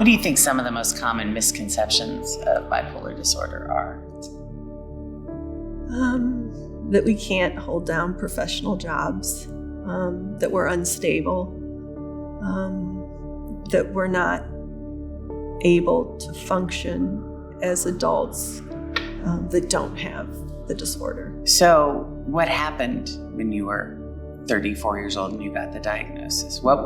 What do you think some of the most common misconceptions of bipolar disorder are? That we can't hold down professional jobs, that we're unstable, that we're not able to function as adults that don't have the disorder. So what happened when you were 34 years old and you got the diagnosis? What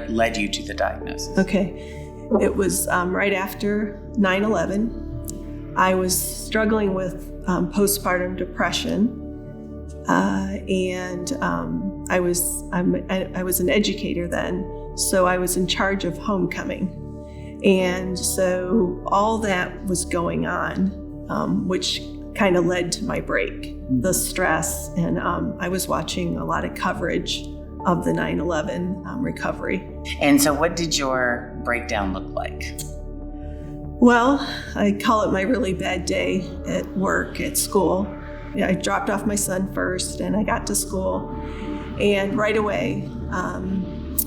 led you to the diagnosis? Okay. It was right after 9/11. I was struggling with postpartum depression, and I was an educator then, so I was in charge of homecoming, and so all that was going on, which kind of led to my break, the stress, and I was watching a lot of coverage of the 9/11 recovery. And so what did your breakdown look like? Well, I call it my really bad day at work, at school. I dropped off my son first, and I got to school, and right away,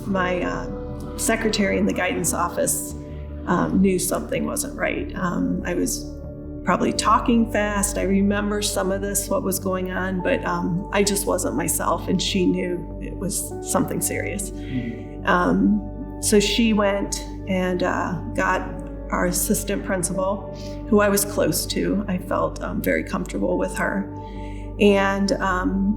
my secretary in the guidance office knew something wasn't right. I was probably talking fast. I remember some of this, what was going on, but I just wasn't myself, and she knew it was something serious. So she went and got our assistant principal, who I was close to. I felt very comfortable with her. And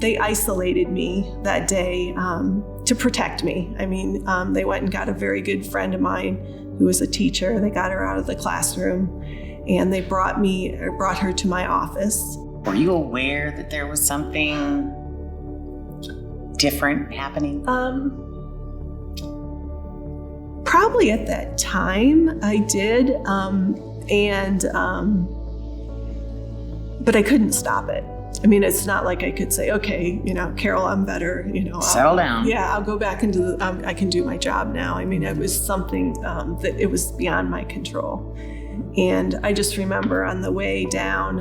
they isolated me that day to protect me. I mean, they went and got a very good friend of mine who was a teacher. They got her out of the classroom, and they brought her to my office. Were you aware that there was something different happening? Probably at that time I did, but I couldn't stop it. I mean, it's not like I could say, okay, Carol, I'm better, settle down. Yeah, I'll go back into I can do my job now. I mean, it was something that it was beyond my control. And I just remember on the way down,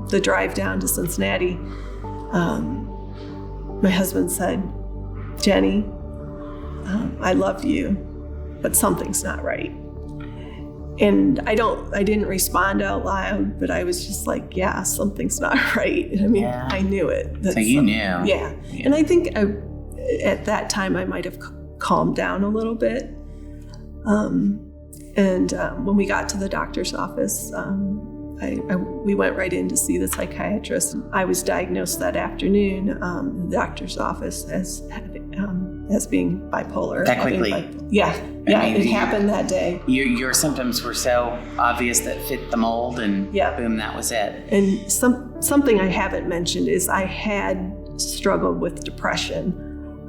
the drive down to Cincinnati, my husband said, Jenny, I love you, but something's not right. And I didn't respond out loud, but I was just like, yeah, something's not right. I mean, yeah. I knew it. So you knew. Yeah. And I think at that time I might have calmed down a little bit. And when we got to the doctor's office, we went right in to see the psychiatrist. I was diagnosed that afternoon in the doctor's office as being bipolar. That quickly? It happened that day. Your symptoms were so obvious that fit the mold, and boom, that was it. And something I haven't mentioned is I had struggled with depression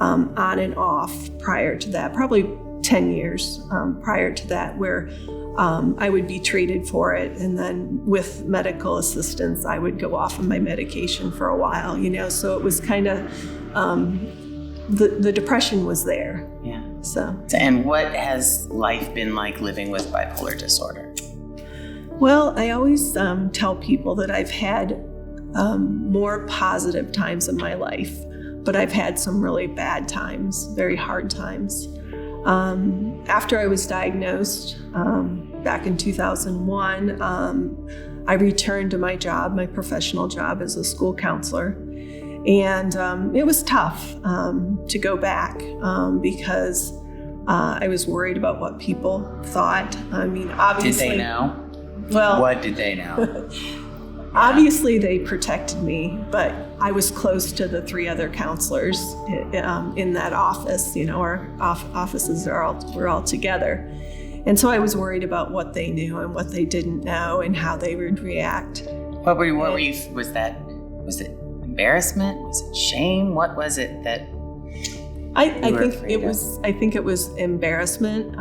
on and off prior to that, probably 10 years prior to that, where I would be treated for it, and then with medical assistance, I would go off of my medication for a while, so it was kind of, the depression was there. Yeah. So. And what has life been like living with bipolar disorder? Well, I always tell people that I've had more positive times in my life, but I've had some really bad times, very hard times. After I was diagnosed back in 2001, I returned to my job, my professional job as a school counselor. And it was tough to go back because I was worried about what people thought. I mean, obviously. Did they know? Well, what did they know? Obviously, they protected me, but I was close to the 3 other counselors in that office. Our offices were all together. And so I was worried about what they knew and what they didn't know and how they would react. What were you, was it embarrassment? Was it shame? What was it that I think it was embarrassment,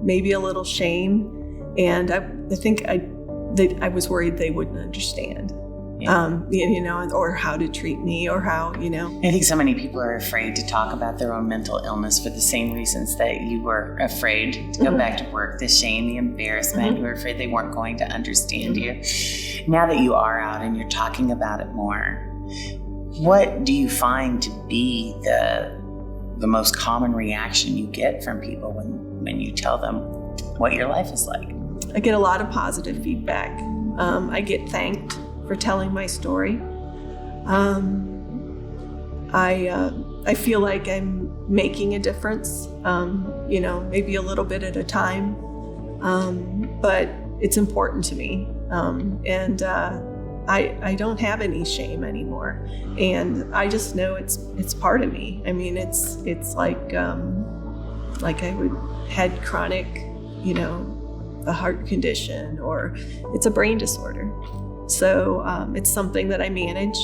maybe a little shame. And I think I was worried they wouldn't understand, or how to treat me, or how, I think so many people are afraid to talk about their own mental illness for the same reasons that you were afraid to go back to work. The shame, the embarrassment. You were afraid they weren't going to understand you. Now that you are out and you're talking about it more, what do you find to be the most common reaction you get from people when you tell them what your life is like? I get a lot of positive feedback. I get thanked for telling my story. I feel like I'm making a difference, maybe a little bit at a time, but it's important to me. I don't have any shame anymore, and I just know it's part of me. I mean, it's like I had chronic, a heart condition, or it's a brain disorder. So it's something that I manage.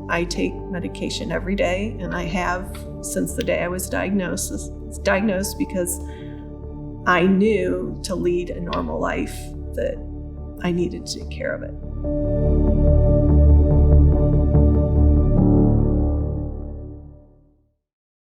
I take medication every day, and I have since the day I was diagnosed because I knew to lead a normal life that I needed to take care of it.